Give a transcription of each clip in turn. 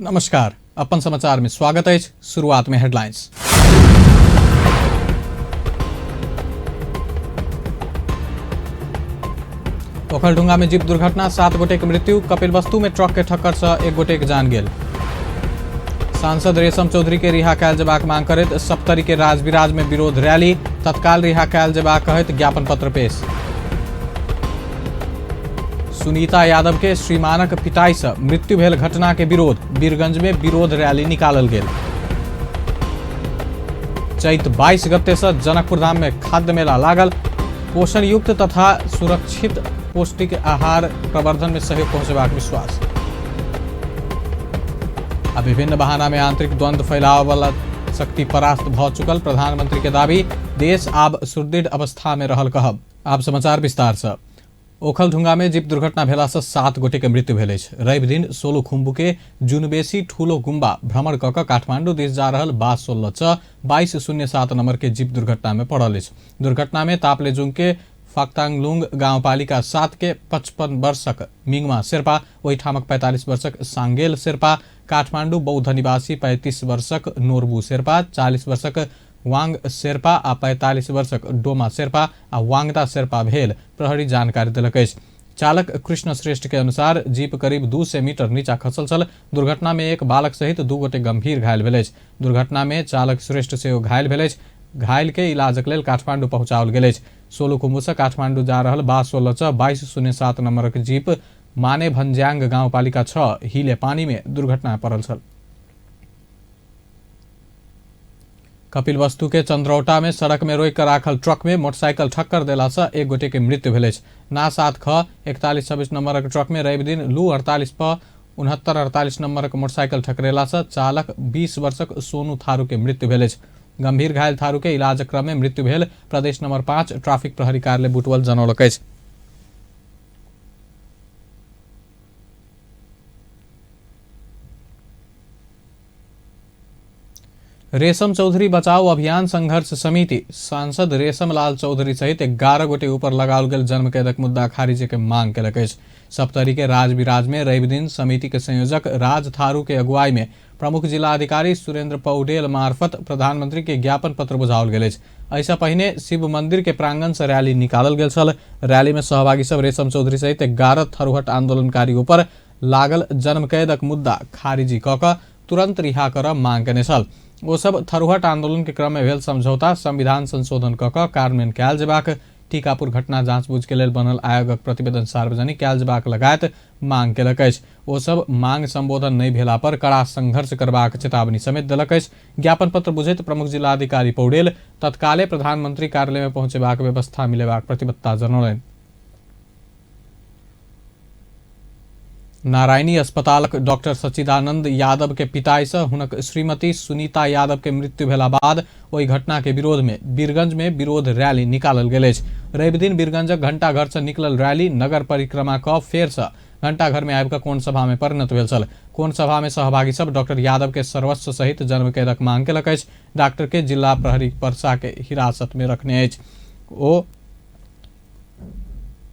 नमस्कार, अपन समाचार में स्वागत है। शुरुआत में हेडलाइंस। ओखलढुंगा में जीप दुर्घटना, 7 गोटे के मृत्यु। कपिलवस्तु में ट्रक के ठक्कर से 1 गोटे के जान गेल। सांसद रेशम चौधरी के रिहा कयल जेबाक मांग करैत सप्तरी के राजविराज में विरोध रैली, तत्काल रिहा कयल जेबाक कहैत ज्ञापन पत्र पेश। सुनीता यादव के श्रीमानक पिटाई से मृत्यु भेल घटना के विरोध, वीरगंज में विरोध रैली निकालल गेल। चैत 22 गते से जनकपुर धाम में खाद्य मेला लागल, पोषण युक्त तथा सुरक्षित पौष्टिक आहार प्रवर्धन में सहयोग पहुंचेबाक विश्वास। आ विभिन्न बहाना में आंतरिक द्वंद्व फैलाव वाला शक्ति परास्त भ चुकल, प्रधानमंत्री के दावी। देश आब सुदृढ़ अवस्था में रहल कहब। आब समाचार विस्तार से। ओखलढुंगा में जीप दुर्घटना भेला से 7 गोटे के मृत्यु भेल अछि। रवि दिन सोलुखुम्बु के जुनबेसी ठूलो गुम्बा भ्रमण कऽ कऽ काठमांडू दिस जा रहल बास 16/2207 नंबर के जीप दुर्घटना में पड़ल अछि। दुर्घटना में ताप्लेजुंग के फाक्तांगलुंग गांवपालिका 7 के 55 वर्षक मिंगमा शेर्पा, ओहि ठामक 45 वर्षक सांगेल शेर्पा, काठमांडू बौद्ध निवासी 35 वर्षक नोरबू शेर्पा, 40 वर्षक वांग शेर्पा आ 45 वर्षक डोमा शेर्पा आ वांगदा शेर्पा भेल, प्रहरी जानकारी देलक अछि। चालक कृष्ण श्रेष्ठ के अनुसार जीप करीब 200 मीटर नीचा खसल छल। दुर्घटना में एक बालक सहित 2 गोटे गंभीर घायल भेल अछि। दुर्घटना में चालक श्रेष्ठ सेहो घायल भेल अछि। घायल के इलाजक लेल काठमांडू पहुंचाओल गेल अछि। सोलुखुम्बु से काठमांडू जा रहल बास 16/2207 नंबरक जीप माने भंज्यांग गांवपालिका 6 हिले पानी में दुर्घटना पड़ल छल। कपिलवस्तु के चंद्रौटा में सड़क में रोक कर राखल ट्रक में मोटरसाइकिल ठक्कर देला से 1 गोटे के मृत्यु भेल अछि। ना 7 ख 4126 नंबरक ट्रक में रवि दिन लू 48 प 6948 नंबरक मोटरसाइकिल ठकरेला से चालक 20 वर्षक सोनू थारू के मृत्यु भेल अछि। गंभीर घायल थारू के इलाज क्रम में मृत्यु भेल, प्रदेश नंबर 5 ट्रैफिक प्रहरी कार्यालय बुटवल जनौलक अछि। रेशम चौधरी बचाओ अभियान संघर्ष समिति सांसद रेशम लाल चौधरी सहित 11 गोटे ऊपर लगाओल गेल जन्म कैदक मुद्दा खारिज के मांग केलक अछि। सप्तरी के राजविराज में रवि दिन समिति के संयोजक राज थारू के अगुवाई में प्रमुख जिला अधिकारी सुरेंद्र पौडेल मार्फत प्रधानमंत्री के ज्ञापन पत्र बुझाओल गेल अछि। ऐसा पहिने शिव मंदिर के प्रांगण से रैली निकालल गेल छल। रैली में सहभागी सब रेशम चौधरी सहित 11 थरुहट आंदोलनकारी ऊपर लागल जन्म कैदक मुद्दा खारिजी कऽ कऽ तुरंत रिहा करब मांग केने छल। ओ सब थरुहट आंदोलन के क्रम में भेल समझौता, संविधान संशोधन कऽ कऽ कार्यान्वयन कयल जेबाक, टीकापुर घटना जांचबूझ के लेल बनल आयोगक प्रतिवेदन सार्वजनिक कयल जेबाक लगायत मांग केलक अछि। ओ सब मांग संबोधन नहीं भेला पर कड़ा संघर्ष करबाक चेतावनी समेत देलक अछि। ज्ञापन पत्र बुझैत प्रमुख जिलाधिकारी पौडेल तत्काले प्रधानमंत्री कार्यालय में पहुंचेबाक व्यवस्था मिलेबाक प्रतिबद्धता जनौलनि। नारायणी अस्पतालक डॉक्टर सच्चिदानंद यादव के पिताई से हुनक श्रीमती सुनीता यादव के मृत्यु भेला बाद ओहि घटना के विरोध में वीरगंज में विरोध रैली निकालल गेल अछि। रवि दिन वीरगंजक घंटाघर से निकलल रैली नगर परिक्रमा कऽ फेर से घंटाघर में आबि कऽ कोन सभा में परिणत भेल छल। कोन सभा में सहभागी सब डॉक्टर यादव के सर्वस्व सहित जन्म कैदक मांग केलक अछि। डॉक्टर के जिला प्रहरी परसा के हिरासत में रखने अछि।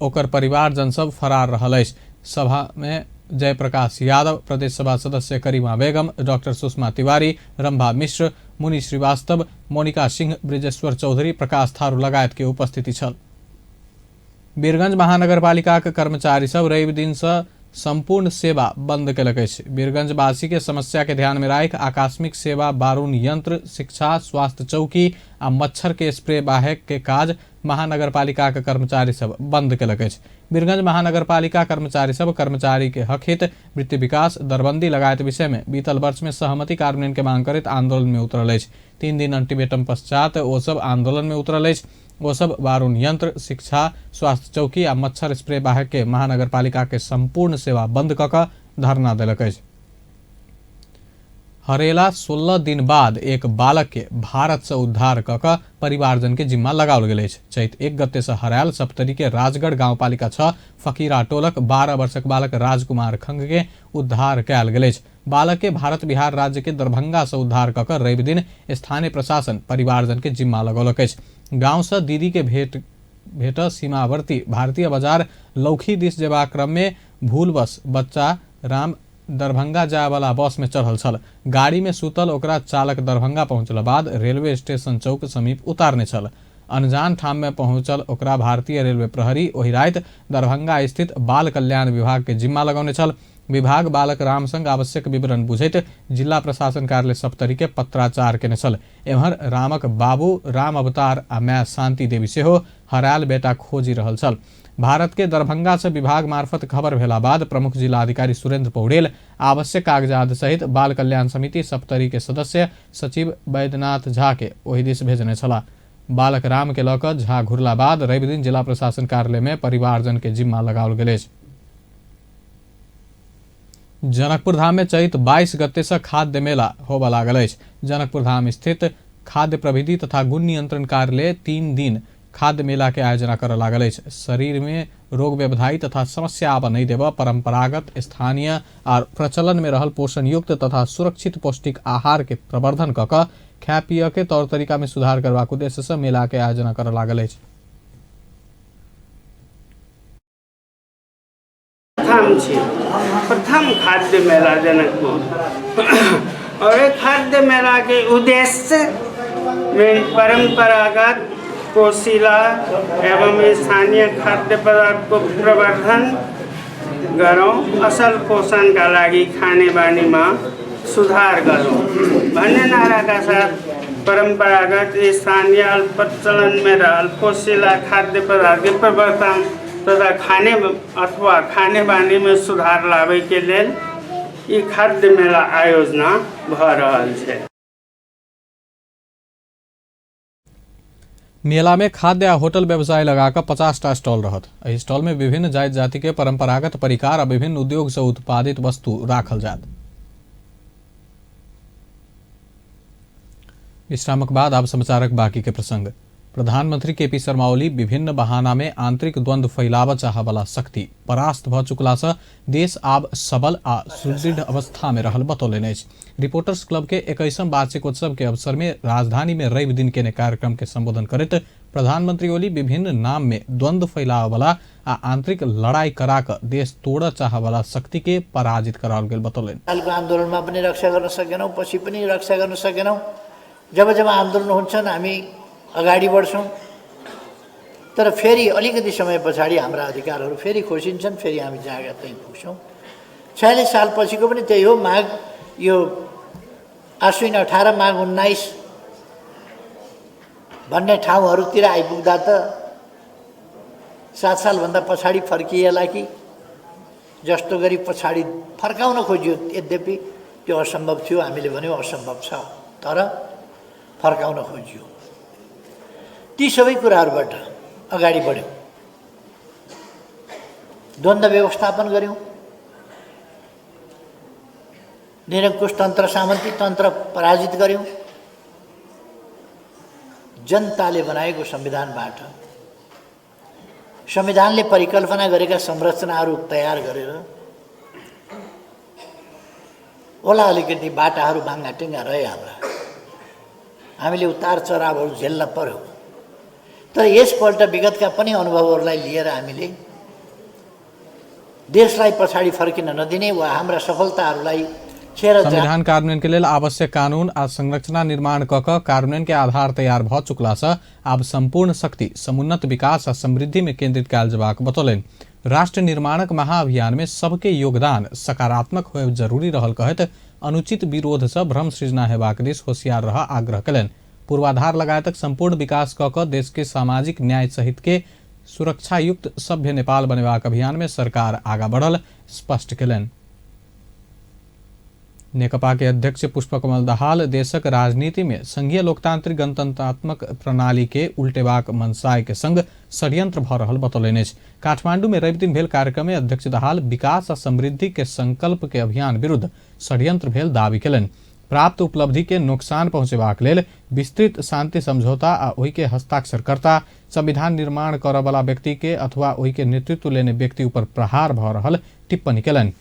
ओकर परिवारजन सब फरार रहल अछि। सभा में जयप्रकाश यादव, प्रदेश सभा सदस्य करीमा बेगम, डॉक्टर सुषमा तिवारी, रंभा मिश्र, मुनि श्रीवास्तव, मोनिका सिंह, ब्रिजेश्वर चौधरी, प्रकाश थारू लगायत के उपस्थिति छल। वीरगंज महानगरपालिका के कर्मचारी सब रवि दिन से संपूर्ण सेवा बंद केलक अछि। वीरगंजवासी के समस्या के ध्यान में राखि आकस्मिक सेवा, बारूद यंत्र, शिक्षा, स्वास्थ्य चौकी आ मच्छर के स्प्रे बाहक के काज महानगरपालिका के कर्मचारी सब बंद केलक अछि। वीरगंज महानगरपालिका कर्मचारी सब कर्मचारी के हक हित, वृत्ति विकास, दरबंदी लगायत विषय में बीतल वर्ष में सहमति कार्यान्वयन के मांग करैत आंदोलन में उतरल अछि। 3 दिन अल्टीमेटम पश्चात ओ सब आंदोलन में उतरल अछि। वो सब बारूद यंत्र, शिक्षा, स्वास्थ्य चौकी आ मच्छर स्प्रे बाहक के महानगरपालिका के संपूर्ण सेवा बंद कऽ कऽ धरना देलक अछि। हरेला 16 दिन बाद एक बालक के भारत से उद्धार कऽ कऽ परिवारजन के जिम्मा लगाओल गेल अछि। चैत 1 गते से हरायल सप्तरी के राजगढ़ गांवपालिका 6 फकीरा टोलक 12 वर्षक बालक राजकुमार खंग के उद्धार कयल गेल अछि। बालक के भारत बिहार राज्य के दरभंगा से उद्धार कऽ कऽ रवि दिन स्थानीय प्रशासन परिवारजन के जिम्मा लगौलक अछि। गांव से दीदी के भेट सीमावर्ती भारतीय बाजार लौखी दिस जेबाक क्रम में भूलवश बच्चा राम दरभंगा जाय वाला बस में चढ़ल छल। गाड़ी में सुतल ओकरा चालक दरभंगा पहुंचला बाद रेलवे स्टेशन चौक समीप उतारने छल। अनजान ठाम में पहुंचल ओकरा भारतीय रेलवे प्रहरी ओहि राति दरभंगा स्थित बाल कल्याण विभाग के जिम्मा लगौने छल। विभाग बालक राम संग आवश्यक विवरण बुझैत जिला प्रशासन कार्यालय सप्तरी के पत्राचार केने छल। एम्हर रामक बाबू राम अवतार आ माय शांति देवी सेहो हरायल बेटा खोजी रहल छल। भारत के दरभंगा से विभाग मार्फत खबर भेला बाद प्रमुख जिला अधिकारी सुरेंद्र पौडेल आवश्यक कागजात सहित बाल कल्याण समिति सप्तरी के सदस्य सचिव वैद्यनाथ झा के ओहि दिस भेजने छला। बालक राम के लऽ कऽ झा घुरला बाद रवि दिन जिला प्रशासन कार्यालय में परिवारजन के जिम्मा लगाओल गेल अछि। जनकपुर धाम में चैत 22 गते से खाद्य मेला होबय लागल अछि। जनकपुर धाम स्थित खाद्य प्रविधि तथा गुण नियंत्रण कार्यालय 3 दिन खाद्य मेला के आयोजना करऽ लागल अछि। शरीर में रोग व्यवधाई तथा समस्या आबऽ नहीं देबऽ, परंपरागत स्थानीय और प्रचलन में रहल पोषण युक्त तथा सुरक्षित पौष्टिक आहार के प्रवर्धन कऽ कऽ खाय पिय के तौर तरीका में सुधार करबाक उद्देश्य से मेला के आयोजना करऽ लागल अछि। प्रथम खाद्य मेला जनकपुर और खाद्य मेला के उद्देश्य में परंपरागत पोषीला एवं स्थानीय खाद्य पदार्थ को प्रवर्धन करो, असल पोषण का लागि खाने बानी में सुधार करो भन्ने नारा का साथ परंपरागत स्थानीय प्रचलन में रहल पोषीला खाद्य पदार्थ के प्रवर्तन तथा खाने बानी में सुधार लावे के लेल ई खाद्य मेला आयोजना भ रहल छै। मेला में खाद्य आ होटल व्यवसाय लगाकर 50टा स्टॉल रहत। एहि स्टॉल में विभिन्न जाति जाति के परंपरागत परिकार आ विभिन्न उद्योग से उत्पादित वस्तु राखल जात। विश्रामक बाद अब समाचारक बाकी के प्रसंग। प्रधानमंत्री केपी शर्मा ओली विभिन्न बहाना में आंतरिक द्वंद्व फैलाव चाह वाला शक्ति परास्त भ चुकला से देश आब सबल आ सुदृढ़ अवस्था में रहल बतौलनि अछि। रिपोर्टर्स क्लब के 21वां वार्षिकोत्सव के अवसर में राजधानी में रवि दिन के कार्यक्रम के संबोधन करते प्रधानमंत्री ओली विभिन्न नाम में द्वंद्व फैलाव वाला आ आंतरिक लड़ाई करा कर देश तोड़ चाह वाला शक्ति के पराजित कराओल गेल बतौलनि। आंदोलन में पनि रक्षा गर्न सकेनौं, पछि पनि रक्षा गर्न सकेनौं। जब जब आन्दोलन हुन्छन् हामी अगाडि बढ्छौं, तर फेरि अलिकति समय पछाडि हाम्रा अधिकारहरू फेरि खोसिन्छन्, फेरि हामी जहाँ त्यहीँ पुग्छौं। 46 साल पछिको पनि त्यही हो। माघ यो आश्विन 18 माघ 19 भन्ने ठाउँहरूतिर आइपुग्दा त 7 सालभन्दा पछाडि फर्किएला कि जस्तो गरी पछाडि फर्काउन खोजियो। यद्यपि त्यो असम्भव थियो, हामीले भन्यौँ असम्भव छ, तर फर्काउन खोजियो। ती सबै कुराहरूबाट अगाडि बढ्यौँ, द्वन्द्व व्यवस्थापन गऱ्यौँ, निरङ्कुश तन्त्र सामन्ती तन्त्र पराजित गऱ्यौँ। जनताले बनाएको संविधानबाट संविधानले परिकल्पना गरेका संरचनाहरू तयार गरेर होला अलिकति बाटाहरू भाङ्गाटिङ्गा रहे हाम्रा, हामीले उतार चढावहरू झेल्न पर्यो। तर यसपल्ट विगतका पनि अनुभवहरूलाई लिएर हामीले देशलाई पछाडि फर्किन नदिने वा हाम्रा सफलताहरूलाई संविधान कार्यान्वयन के लेल आवश्यक कानून आ संरचना निर्माण कऽ कऽ कार्यान्वयन के आधार तैयार भ चुकला से आब संपूर्ण शक्ति समुन्नत विकास आ समृद्धि में केंद्रित कयल जेबाक बतौलनि। राष्ट्र निर्माणक महाअभियान में सबके योगदान सकारात्मक होयब जरूरी रहल कहैत अनुचित विरोध से भ्रम सृजना हेबाक दिस होशियार रह आग्रह कयलनि। पूर्वाधार लगायतक संपूर्ण विकास कऽ कऽ देश के सामाजिक न्याय सहित के सुरक्षा युक्त सभ्य नेपाल बनेबाक अभियान में सरकार आगा बढ़ल स्पष्ट कयलनि। नेकपा के अध्यक्ष पुष्पकमल दाहाल देशक राजनीति में संघीय लोकतांत्रिक गणतंत्रात्मक प्रणाली के उल्टेबाक मनसाय के संग षड्यंत्र भ रहल बतौलनि अछि। काठमांडू में रवि दिन भेल कार्यक्रम में अध्यक्ष दाहाल विकास आ समृद्धि के संकल्प के अभियान विरुद्ध षड्यंत्र भेल दावी कयलनि। प्राप्त उपलब्धि के नुकसान पहुंचेबाक लेल विस्तृत शांति समझौता आ ओहि के हस्ताक्षरकर्ता संविधान निर्माण करय वाला व्यक्ति के अथवा ओहि के नेतृत्व लेने व्यक्ति ऊपर प्रहार भ रहल टिप्पणी कयलनि।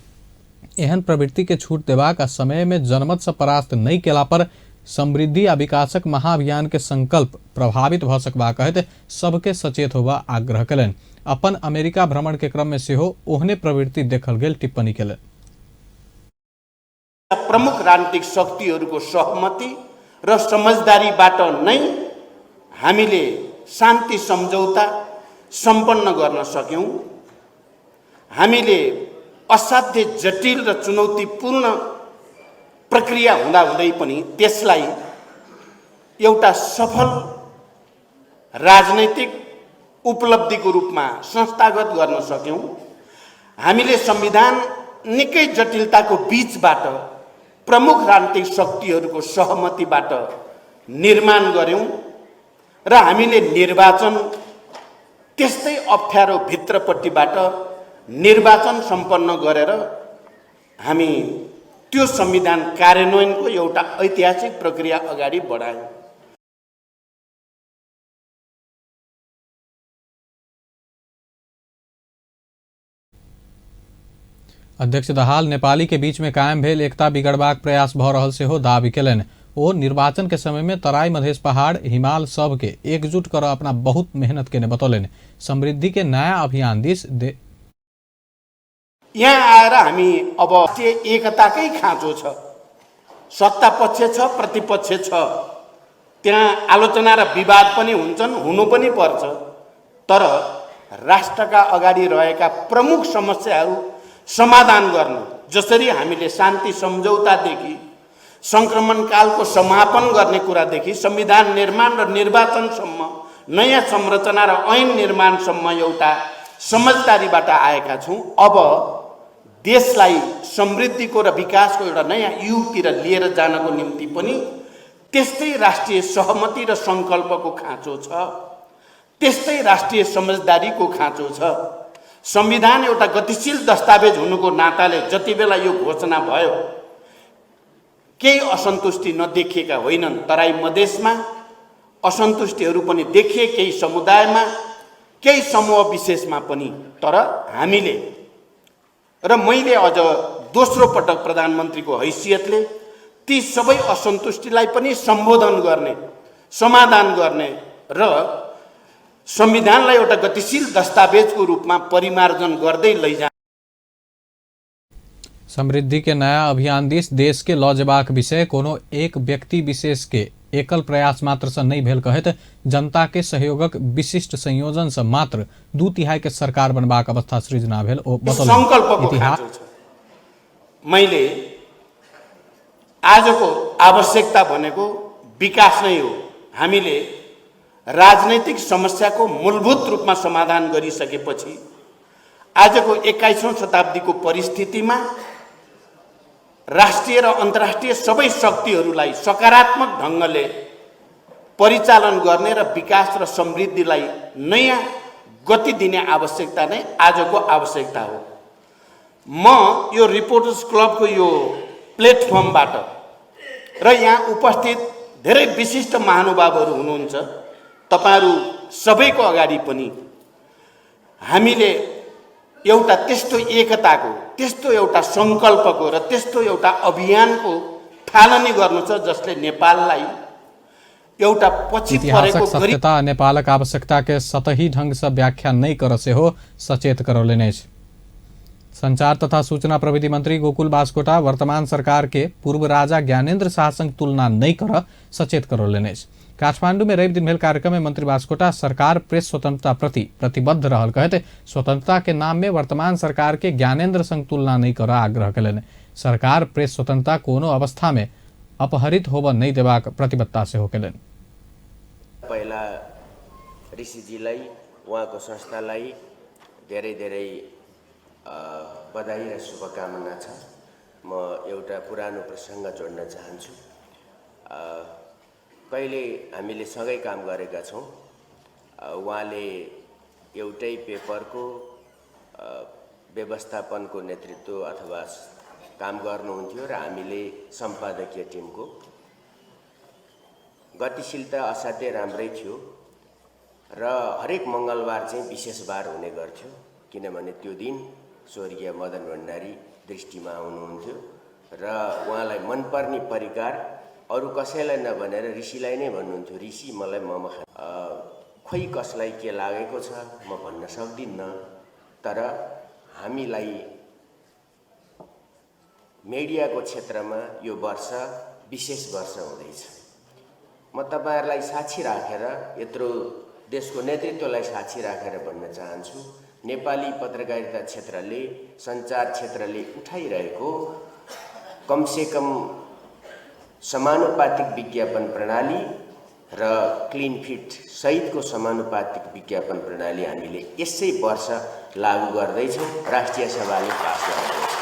एहन प्रवृत्ति के छूट देबाक आ समय में जनमत से परास्त नहीं केला पर समृद्धि आ विकासक महाअभियान के संकल्प प्रभावित भ सकबा कहैत सबके सचेत होबा आग्रह कयलनि। अपन अमेरिका भ्रमण के क्रम में सेहो ओहने प्रवृत्ति देखल गेल टिप्पणी कयलनि। प्रमुख राजनीतिक शक्तिहरूको सहमति र समझदारीबाट नै हामीले शान्ति सम्झौता सम्पन्न गर्न सक्यौं। हामीले असाध्य जटिल र चुनौतीपूर्ण प्रक्रिया हुँदाहुँदै पनि त्यसलाई एउटा सफल राजनैतिक उपलब्धिको रूपमा संस्थागत गर्न सक्यौं। हामीले संविधान निकै जटिलताको बीचबाट प्रमुख राजनीतिक शक्तिहरूको सहमतिबाट निर्माण गर्यौं र हामीले निर्वाचन त्यस्तै अप्ठ्यारो भित्रपट्टिबाट निर्वाचन सम्पन्न गरेर हामी त्यो संविधान कार्यान्वयनको एउटा ऐतिहासिक प्रक्रिया अगाडि बढायौं। अध्यक्ष दाहाल नेपाली के बीच में कायम भेल एकता बिगड़बाक प्रयास भ रहल सेहो दावी केलनि। ओ निर्वाचन के समय में तराई मधेश पहाड़ हिमाल सब के एकजुट कर अपना बहुत मेहनत केने बतौलनि। समृद्धि के नया अभियान दिस यहाँ आएर हामी अब एकताकै खाँचो छ। सत्ता पक्ष छ, प्रतिपक्ष छ, त्यहाँ आलोचना र विवाद पनि हुन्छन्, हुनु पनि पर्छ। तर राष्ट्रका अगाडि रहेका प्रमुख समस्याहरू समाधान गर्न, जसरी हामीले शान्ति सम्झौतादेखि संक्रमणकालको समापन गर्ने कुरादेखि संविधान निर्माण र निर्वाचनसम्म, नयाँ संरचना र ऐन निर्माणसम्म एउटा समझदारीबाट आएका छौँ। अब देशलाई समृद्धिको र विकासको एउटा नयाँ युगतिर लिएर जानको निम्ति पनि त्यस्तै राष्ट्रिय सहमति र सङ्कल्पको खाँचो छ, त्यस्तै राष्ट्रिय समझदारीको खाँचो छ। संविधान एउटा गतिशील दस्तावेज हुनुको नाताले जति बेला यो घोषणा भयो, केही असन्तुष्टि नदेखिएका होइनन्। तराई मधेसमा असन्तुष्टिहरू पनि देखिए, केही समुदायमा, केही समूह विशेषमा पनि। तर हामीले र मैले अझ दोस्रो पटक प्रधानमन्त्रीको हैसियतले ती सबै असन्तुष्टिलाई पनि सम्बोधन गर्ने, समाधान गर्ने र संविधानलाई एउटा गतिशील दस्तावेजको रूपमा परिमार्जन गर्दै लैजा। समृद्धि के नया अभियान देश के लौजबाक विषय कोनो एक व्यक्ति विशेष के एकल प्रयास मात्र से नहीं भेल कहत जनता के सहयोगक विशिष्ट संयोजन से मात्र 2/3 के सरकार बनबाक अवस्था सृजना भेल। ओ इतिहास मैले आजको आवश्यकता भनेको विकास नै हो। हामीले राजनैतिक समस्याको मूलभूत रूपमा समाधान गरिसकेपछि आजको 21औं शताब्दीको परिस्थितिमा राष्ट्रिय र अन्तर्राष्ट्रिय सबै शक्तिहरूलाई सकारात्मक ढङ्गले परिचालन गर्ने र विकास र समृद्धिलाई नयाँ गति दिने आवश्यकता नै आजको आवश्यकता हो। म यो रिपोर्टर्स क्लबको यो प्लेटफर्मबाट र यहाँ उपस्थित धेरै विशिष्ट महानुभावहरू हुनुहुन्छ, तपाईहरू सबैको अगाडि पनि हामीले एउटा त्यस्तो एकताको, त्यस्तो एउटा संकल्पको र त्यस्तो एउटा अभियानको थालनी गर्नु छ जसले नेपाललाई एउटा पछि परेको सत्यता नेपालक आवश्यकता के सतही ढंग से व्याख्या नहीं कर से हो सचेत करौलेने। संचार तथा सूचना प्रविधि मंत्री गोकुल बास्कोटा वर्तमान सरकार के पूर्व राजा ज्ञानेन्द्र शाह संग तुलना नहीं कर सचेत करौलेने। काठमांडू में रवि दिन भेल कार्यक्रम में मंत्री बास्कोटा सरकार प्रेस स्वतंत्रता प्रति प्रतिबद्ध रहल कहते स्वतंत्रता के नाम में वर्तमान सरकार के ज्ञानेन्द्र संग तुलना नहीं कर आग्रह कलेने। सरकार प्रेस स्वतंत्रता कोनो अवस्था में अपहरित होब नहीं देबाक प्रतिबद्धता से हो केलेन। पहिला ऋषिजीलाई, उहाँको संस्थालाई धेरै धेरै बधाई र शुभकामना छ। म एउटा पुरानो प्रसङ्ग जोड्न चाहन्छु। कहिले हामीले सँगै काम गरेका छौँ। उहाँले एउटै पेपरको व्यवस्थापनको नेतृत्व अथवा काम गर्नुहुन्थ्यो र हामीले सम्पादकीय टिमको। गतिशीलता असाध्यै राम्रै थियो र हरेक मङ्गलबार चाहिँ विशेष बार हुने गर्थ्यो, किनभने त्यो दिन स्वर्गीय मदन भण्डारी दृष्टिमा आउनुहुन्थ्यो र उहाँलाई मनपर्ने परिकार अरू कसैलाई नभनेर ऋषिलाई नै भन्नुहुन्थ्यो, ऋषि मलाई मोमो खोइ कसलाई के लागेको छ म भन्न सक्दिनँ, तर हामीलाई मिडियाको क्षेत्रमा यो वर्ष विशेष वर्ष हुँदैछ। म तपाईहरुलाई साक्षी राखेर, यत्रो देशको नेतृत्वलाई साक्षी राखेर भन्न चाहन्छु, नेपाली पत्रकारिता क्षेत्रले, सञ्चार क्षेत्रले उठाइरहेको कमसेकम समानुपातिक विज्ञापन प्रणाली र क्लिन फिट सहितको समानुपातिक विज्ञापन प्रणाली हामीले यसै वर्ष लागू गर्दैछौँ, राष्ट्रिय सभाले पास गर्दैछ।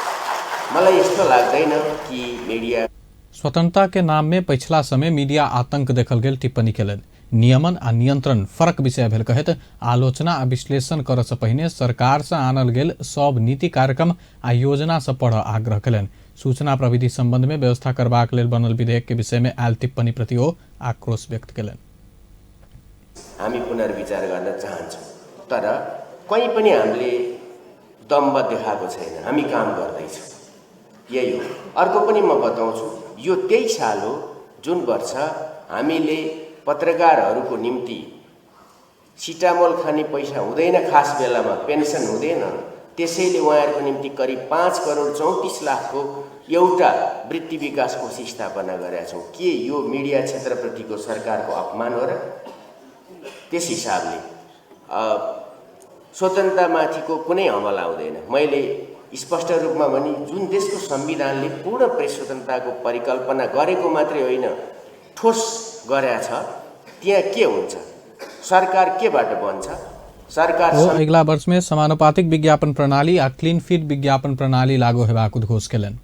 मलाई यस्तो लाग्दैन कि मीडिया स्वतंत्रता के नाम में पिछला समय मीडिया आतंक देखल गेल टिप्पणी केलन। नियमन आ नियंत्रण फरक विषय भेल कहैत आलोचना आ विश्लेषण करऽ से पहिने सरकार से आनल गेल सब नीति कार्यक्रम आ योजना से पढ़ आग्रह केलन। सूचना प्रविधि संबंध में व्यवस्था करबाक लेल बनल विधेयक के विषय में आयल टिप्पणी प्रति ओ आक्रोश व्यक्त केलन। हामी पुनर्विचार गर्न चाहन्छौँ, तर कहीँ पनि हामीले दम्ब देखाएको छैन, हामी काम गर्दैछौँ, यही हो। अर्को पनि म बताउँछु, यो त्यही साल हो जुन वर्ष हामीले पत्रकारहरूको निम्ति सिटामोल खाने पैसा हुँदैन, खास बेलामा पेन्सन हुँदैन, त्यसैले उहाँहरूको निम्ति करिब 5 करोड 34 लाखको एउटा वृत्ति विकास कोष स्थापना गरेका छौँ। के यो मिडिया क्षेत्रप्रतिको सरकारको अपमान हो र? त्यस हिसाबले स्वतन्त्रतामाथिको कुनै हमला हुँदैन। मैले स्पष्ट रूपमा भने जुन देशको संविधानले पूर्ण प्रेस स्वतन्त्रताको परिकल्पना गरेको मात्रै होइन, ठोस गरेका छ, त्यहाँ के हुन्छ, सरकार केबाट बन्छ? सरकार अगिला वर्ष में समानुपातिक विज्ञापन प्रणाली आ क्लीन फिट विज्ञापन प्रणाली लागू हेबाक उद्घोष केलन।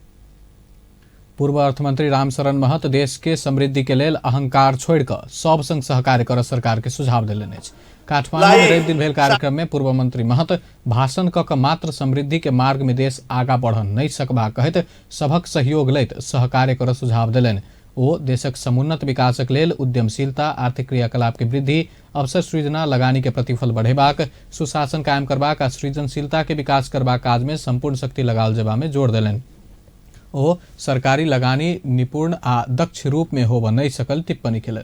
पूर्व अर्थमंत्री रामशरण महत देश के समृद्धि के लेल अहंकार छोड़ कर सब संग सहकार्य कर सरकार के सुझाव दिलन अछि। काठमांडू में रवि दिन भेल कार्यक्रम में पूर्व मंत्री महत भाषण क मात्र समृद्धि के मार्ग में देश आगा बढ़ नहीं सकबा कहैत सभक सहयोग लैत सहकार्य कर सुझाव दिलन। ओ देशक समुन्नत विकासक लेल उद्यमशीलता, आर्थिक क्रियाकलाप के वृद्धि, अवसर सृजना, लगानी के प्रतिफल बढ़ेबाक, सुशासन कायम करबाक आ सृजनशीलता के विकास करबाक काज में संपूर्ण शक्ति लगाल जेबा में जोर देलन। ओ सरकारी लगानी निपुण आ दक्ष रूप में होब नहीं सकल टिप्पणी केलन।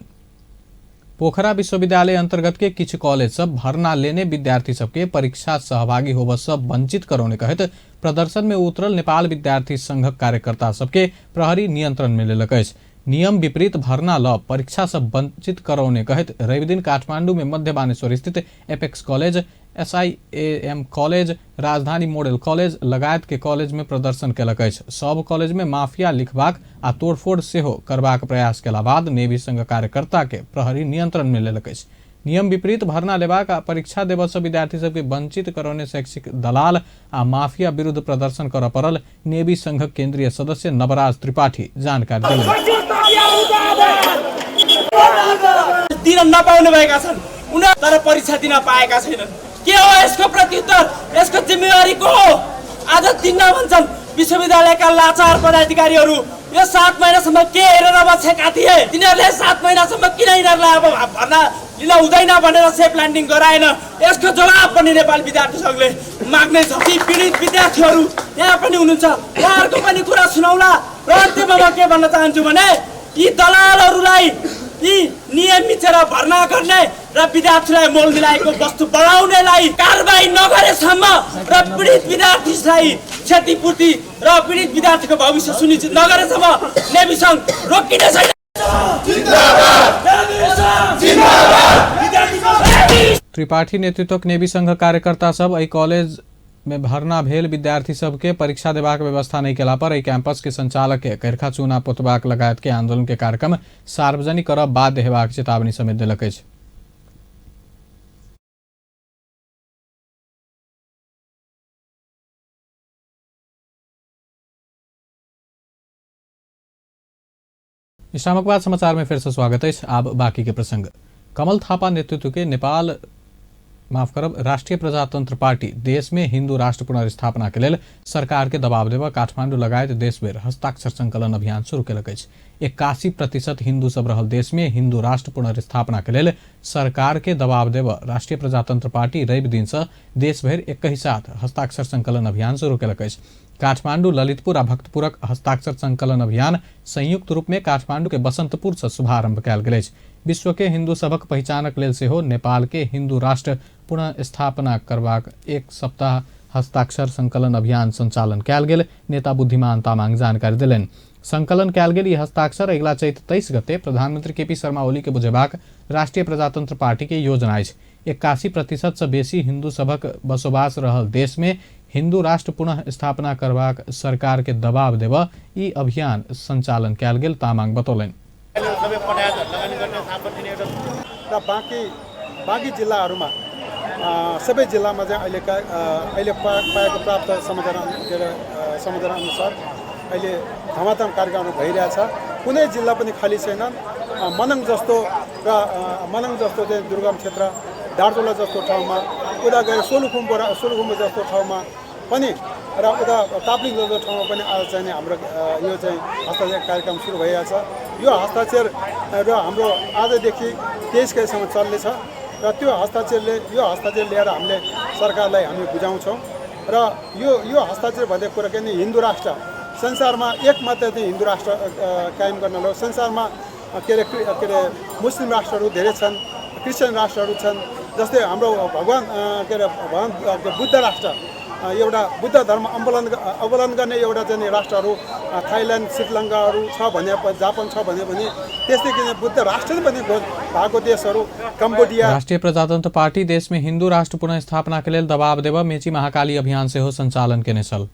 पोखरा विश्वविद्यालय अंतर्गत के किछु कॉलेज सब भर्ना लेने विद्यार्थी सबके परीक्षा सहभागी होब से वंचित करौने कहत प्रदर्शन में उतरल नेपाल विद्यार्थी संघक कार्यकर्ता सबके प्रहरी नियंत्रण में लेलक अछि। नियम विपरीत भर्ना ल परीक्षा से वंचित करौने कहत रवि दिन काठमांडू में मध्य बानेश्वर स्थित एपेक्स कॉलेज, SIAM कॉलेज, राजधानी मॉडल कॉलेज लगायत के कॉलेज में प्रदर्शन केलक अछि। सब कॉलेज में माफिया लिखबाक आ तोड़फोड़ सेहो करबाक प्रयास केला बाद नेवी संघ कार्यकर्ता के प्रहरी नियंत्रण में लेलक अछि। नियम विपरीत भर्ना लेबाक आ परीक्षा देबऽ से विद्यार्थी सबके वंचित करौने शैक्षिक दलाल आ माफिया विरुद्ध प्रदर्शन करऽ पड़ल नेवी संघक केंद्रीय सदस्य नवराज त्रिपाठी जानकारी देलनि। दिन नपाउने भएका छन्, उनीहरू तर परीक्षा दिन पाएका छैनन्। के हो यसको प्रत्युत्तर? यसको जिम्मेवारी को हो? आज दिन भन्छन् विश्वविद्यालयका लाचार पदाधिकारीहरू यो 7 महिनासम्म के हेरेर बसेका थिए, तिनीहरूले 7 महिनासम्म किन यिनीहरूलाई अब भर्ना लिन हुँदैन भनेर सेफ ल्यान्डिङ गराएन? यसको जवाब पनि नेपाल विद्यार्थी सङ्घले माग्नै छ। ती पीडित विद्यार्थीहरू यहाँ पनि हुनुहुन्छ, उहाँहरूको पनि कुरा सुनौला। र अन्त्यमा म के भन्न चाहन्छु भने यी दलालहरूलाई, यी नियम मिचेर भर्ना गर्ने र विद्यार्थीलाई मोल मिलाएको वस्तु बनाउनेलाई कारबाही नगरेसम्म र पीडित विद्यार्थीलाई क्षतिपूर्ति र पीडित विद्यार्थीको भविष्य सुनिश्चित नगरेसम्म नेवी सङ्घ रोकिने छैन। त्रिपाठी नेतृत्वक नेवी संघ कार्यकर्ता सब एहि कॉलेज में भर्ना भेल विद्यार्थी सबके परीक्षा देबाक व्यवस्था नहीं केला पर एहि कैंपस के संचालक के कैरखा चूना पोतबाक लगायत के आंदोलन के कार्यक्रम सार्वजनिक करब बाध्य हेबाक चेतावनी समेत देलक अछि। इस्लामाबाद समाचार में फिर से स्वागत है। अब बाकी के प्रसंग। कमल थापा नेतृत्व के नेपाल राष्ट्रीय प्रजातंत्र पार्टी देश में हिंदू राष्ट्र पुनर्स्थापना के लेल सरकार के दबाव देवा काठमांडू लगायत देश भर हस्ताक्षर संकलन अभियान शुरू केलक अछि। 81% हिंदू सब रहल देश में हिंदू राष्ट्र पुनर्स्थापना के लेल सरकार के दबाव देवा राष्ट्रीय प्रजातंत्र पार्टी रवि दिन से देश भर एक ही साथ हस्ताक्षर संकलन अभियान शुरू केलक अछि। काठमांडू, ललितपुर आ भक्तपुरक हस्ताक्षर संकलन अभियान संयुक्त रूप में काठमांडू के बसंतपुर से शुभारंभ कयल गेल अछि। विश्व के हिंदू सबक पहचानक लेल सेहो नेपाल के हिंदू राष्ट्र पुनः स्थापना करबाक एक सप्ताह हस्ताक्षर संकलन अभियान संचालन कयल गेल। नेता बुद्धिमान तामाङ जानकारी देलनि। संकलन कयल गेल ई हस्ताक्षर अगिला चैत 23 गते प्रधानमंत्री केपी शर्मा ओली के बुझेबाक राष्ट्रीय प्रजातंत्र पार्टी के योजना अछि। 81% से बेसी हिंदू सभक बसोबास रहल देश में हिंदू राष्ट्र पुनः स्थापना करबाक सरकार के दबाव देब ई अभियान संचालन कयल गेल तामाङ बतौलनि। र बाँकी जिल्लाहरूमा सबै जिल्लामा चाहिँ अहिले पाएको प्राप्त समाचार अनुसार अहिले धमाधम कार्यक्रमहरू भइरहेछ। कुनै जिल्ला पनि खाली छैनन्। मनाङ जस्तो चाहिँ दुर्गम क्षेत्र, दार्चुला जस्तो ठाउँमा, उता गएर सोलुखुम्बु जस्तो ठाउँमा पनि र उता ताप्लिङ जस्तो ठाउँमा पनि आज चाहिँ हाम्रो यो चाहिँ हस्ताक्षर कार्यक्रम सुरु भइरहेछ। यो हस्ताक्षर र हाम्रो आजदेखि 23 गतेसम्म चल्नेछ र त्यो हस्ताक्षर लिएर हामीले सरकारलाई हामी बुझाउँछौँ। र यो हस्ताक्षर भन्ने कुरा के हिन्दू राष्ट्र संसारमा एक मात्र चाहिँ हिन्दू राष्ट्र कायम गर्नलाई हो। संसारमा के अरे मुस्लिम राष्ट्रहरू धेरै छन्, क्रिस्चियन राष्ट्रहरू छन्। जस्तै हाम्रो भगवान बुद्ध राष्ट्र एउटा बुद्ध धर्म अवलम्बन गर्ने एउटा चाहिँ राष्ट्रहरू थाइल्यान्ड, श्रीलङ्काहरू छ भने, जापान छ भने त्यस्तै किन बुद्ध राष्ट्र पनि भएको देशहरू कम्बोडिया। राष्ट्रीय प्रजातंत्र पार्टी देश में हिंदू राष्ट्र पुनः स्थापना के लेल दबाव देब मेची महाकाली अभियान सेहो संचालन केने छल।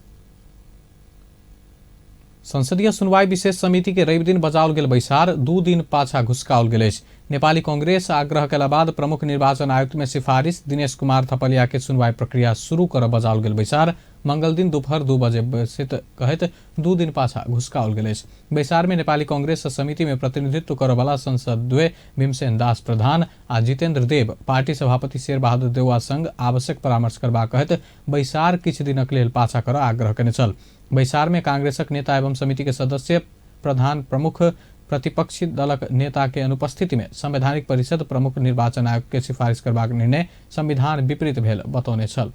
संसदीय सुनवाई विशेष समिति के रवि दिन बजाओल गेल बैसार 2 दिन पाछा घुसकाओल गेल अछि। नेपाली कांग्रेस आग्रह केला बाद प्रमुख निर्वाचन आयुक्त में सिफारिश दिनेश कुमार थपलिया के सुनवाई प्रक्रिया शुरू कर बजाओल गेल बैसार मंगल दिन दोपहर 2 बजे बसित कहत 2 दिन पाछा घुसकाओल गेल अछि। बैसार में नेपाली कांग्रेस समिति में प्रतिनिधित्व करवाला संसदीय भीमसेन दास प्रधान आ जितेन्द्र देव पार्टी सभापति शेर बहादुर देउवा संग आवश्यक परामर्श करबा कहत बैसार किछु दिनक लेल पाछा कर आग्रह केने छल। बैसार में कांग्रेसक नेता एवं समिति के सदस्य प्रधान प्रमुख प्रतिपक्षी दलक नेता के अनुपस्थिति में संवैधानिक परिषद प्रमुख निर्वाचन आयोग के सिफारिश करबाक निर्णय संविधान विपरीत भेल बतौने छल।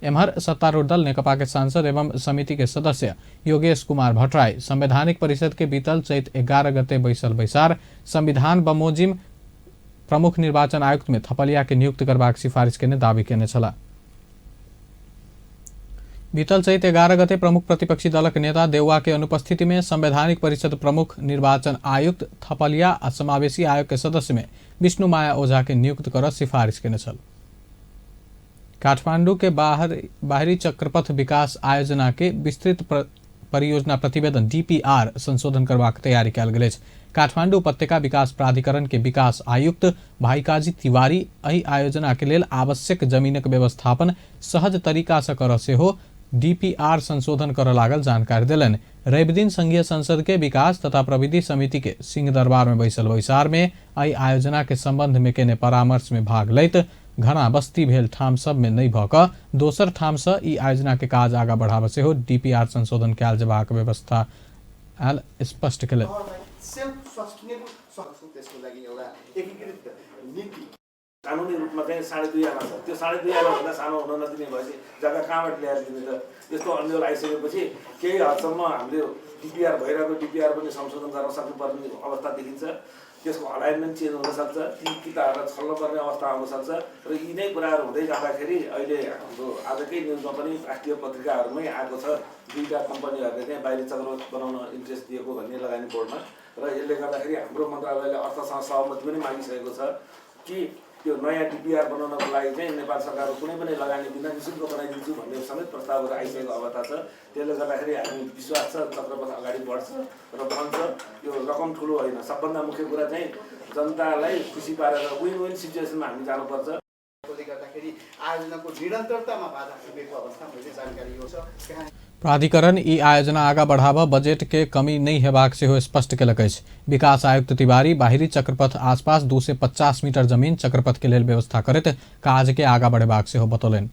एम्हर सत्तारूढ़ दल नेकपा के सांसद एवं समिति के सदस्य योगेश कुमार भट्टराई संवैधानिक परिषद के बीतल चैत 11 गते बैसल बैसार संविधान बमोजिम प्रमुख निर्वाचन आयुक्त में थपलिया के नियुक्त करबाक सिफारिश केने दावी केने छला। बीतल चैत 11 गते प्रमुख प्रतिपक्षी दलक नेता देउवा के अनुपस्थिति में संवैधानिक परिषद प्रमुख निर्वाचन आयुक्त थपलिया आ समावेशी आयोग के सदस्य में विष्णु माया ओझा के नियुक्त कर सिफारिश केने छल। काठमांडू के बाहरी चक्रपथ विकास आयोजना के विस्तृत परियोजना प्रतिवेदन DPR संशोधन करबाक तैयारी कयल गेल अछि। काठमांडू उपत्यका विकास प्राधिकरण के विकास आयुक्त भाईकाजी तिवारी एहि आयोजना के लेल आवश्यक जमीनक व्यवस्थापन सहज तरीका से कर सेहो DPR संशोधन कर लागल जानकारी देलनि। रवि दिन संघीय संसद के विकास तथा प्रविधि समिति के सिंह दरबार में बैसल बैसार में एहि आयोजना के संबंध में केने परामर्श में भाग लैत घना बस्ती भेल ठाम सब में नहीं भऽ कऽ दोसर ठाम से ई आयोजना के काज आगा बढ़ाब सेहो DPR संशोधन कयल जेबाक व्यवस्था आयल स्पष्ट केलनि। कानुनी रूपमा चाहिँ 2.5 आना छ। त्यो 2.5 आना भन्दा सानो हुन नदिने भएपछि जग्गा कहाँबाट ल्याएर दिने त? यस्तो अन्यल आइसकेपछि केही हदसम्म हामीले DPR भइरहेको DPR पनि संशोधन गर्न सक्नुपर्ने अवस्था देखिन्छ। त्यसको अलाइनमेन्ट चेन्ज हुन सक्छ, ती किताहरूलाई छल्न पर्ने अवस्था आउन सक्छ र यी नै कुराहरू हुँदै जाँदाखेरि अहिले हाम्रो आजकै न्युजमा पनि राष्ट्रिय पत्रिकाहरूमै आएको छ 2टा कम्पनीहरूले चाहिँ बाहिरी चक्रवृद्धि बनाउन इन्ट्रेस्ट दिएको भन्ने लगानी बोर्डमा र यसले गर्दाखेरि हाम्रो मन्त्रालयले अर्थसँग सहमति पनि मागिसकेको छ कि त्यो नयाँ DPR बनाउनको लागि चाहिँ नेपाल सरकारको कुनै पनि लगानी बिना निशुल्क बनाइदिन्छु भन्ने समेत प्रस्तावहरू आइसकेको अवस्था छ। त्यसले गर्दाखेरि हामी विश्वास छ चक्रपथ अगाडि बढ्छ र बन्छ। यो रकम ठुलो होइन, सबभन्दा मुख्य कुरा चाहिँ जनतालाई खुसी पारेर विन विन सिचुएसनमा हामी जानुपर्छ। आयोजनाको निरन्तरतामा बाधा पुगेको अवस्था मैले जानकारी हो छ। प्राधिकरण ई आयोजना आगा बढ़ावा बजेट के कमी नहीं हेबाक सेहो स्पष्ट केलक अछि। विकास आयुक्त तिवारी बाहरी चक्रपथ आसपास 250 मीटर जमीन चक्रपथ के लेल व्यवस्था करैत काज के आगा बढ़ेबाक सेहो बतौलनि।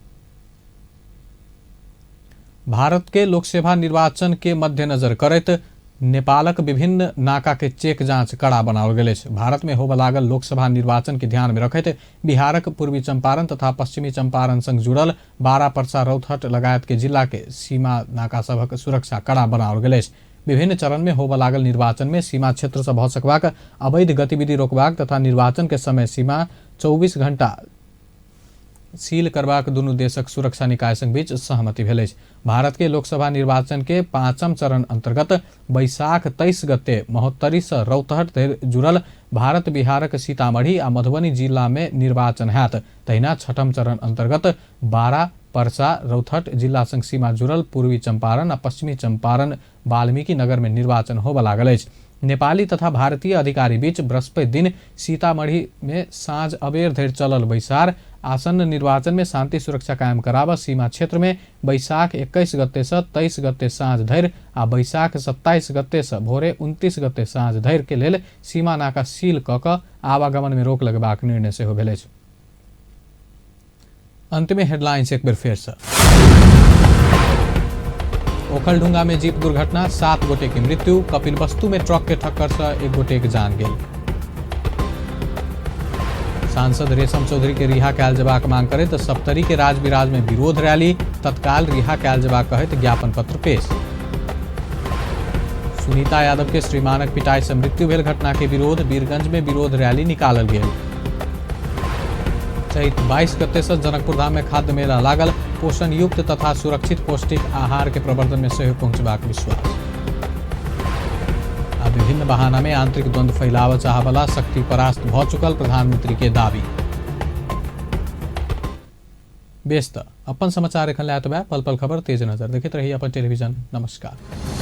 भारत के लोकसभा निर्वाचन के मद्देनजर करैत नेपालक विभिन्न नाका के चेक जांच कड़ा बनाओल गेल अछि। भारत में होबय लागल लोकसभा निर्वाचन के ध्यान में रखैत बिहारक पूर्वी चंपारण तथा पश्चिमी चंपारण संग जुड़ल 12 पर्सा रौतहट लगायत के जिला के सीमा नाका सभक सुरक्षा कड़ा बनाओल गेल अछि। विभिन्न चरण में होबय लागल निर्वाचन में सीमा क्षेत्र से भऽ सकबाक अवैध गतिविधि रोकबाक तथा निर्वाचन के समय सीमा 24 घंटा सील करबाक दुनू देशक सुरक्षा निकाय संग बीच सहमति भेल अछि। भारत के लोकसभा निर्वाचन के 5म चरण अंतर्गत बैसाख 23 गते महोत्तरी से रौतहट धरि जुड़ल भारत बिहारक सीतामढ़ी आ मधुबनी जिला में निर्वाचन हैत। तहिना 6म चरण अंतर्गत 12 पर्सा रौतहट जिला संग सीमा जुड़ल पूर्वी चंपारण आ पश्चिमी चंपारण वाल्मीकि नगर में निर्वाचन होबय लागल अछि। नेपाली तथा भारतीय अधिकारी बीच बृहस्पति दिन सीतामढ़ी में साँझ अबेर धरि चलल बैसार आसन्न निर्वाचन में शांति सुरक्षा कायम कराबऽ सीमा क्षेत्र में बैसाख 21 गते से 23 गते साँझ धरि आ बैसाख 27 गते से भोरे 29 गते साँझ धरि के लेल सीमा नाका सील कऽ कऽ आवागमन में रोक लगेबाक निर्णय सेहो भेल अछि। अंत में हेडलाइंस एक बेर फेर से। ओखलढुंगा में जीप दुर्घटना, 7 गोटे की मृत्यु। कपिलवस्तु में ट्रक के टक्कर से 1 गोटे के जान गेल। सांसद रेशम चौधरी के रिहा कयल जेबाक मांग करैत सप्तरी के राज बिराज में विरोध रैली, तत्काल रिहा कयल जेबाक कहैत ज्ञापन पत्र पेश। सुनीता यादव के श्रीमानक पिटाई से मृत्यु भेल घटना के विरोध, वीरगंज में विरोध रैली निकालल गेल। चैत 22 गते से जनकपुर धाम में खाद्य मेला लागल, पोषण युक्त तथा सुरक्षित पौष्टिक आहार के प्रवर्धन में सहयोग पहुंचबाक विश्वास। आ विभिन्न बहाना में आंतरिक द्वंद्व फैलाव चाहवला शक्ति परास्त भ चुकल, प्रधानमंत्री के दावी। बेस त अपन समाचार एखन लायत बा, पल पल खबर तेज नजर देखैत रही अपन टेलीविजन। नमस्कार।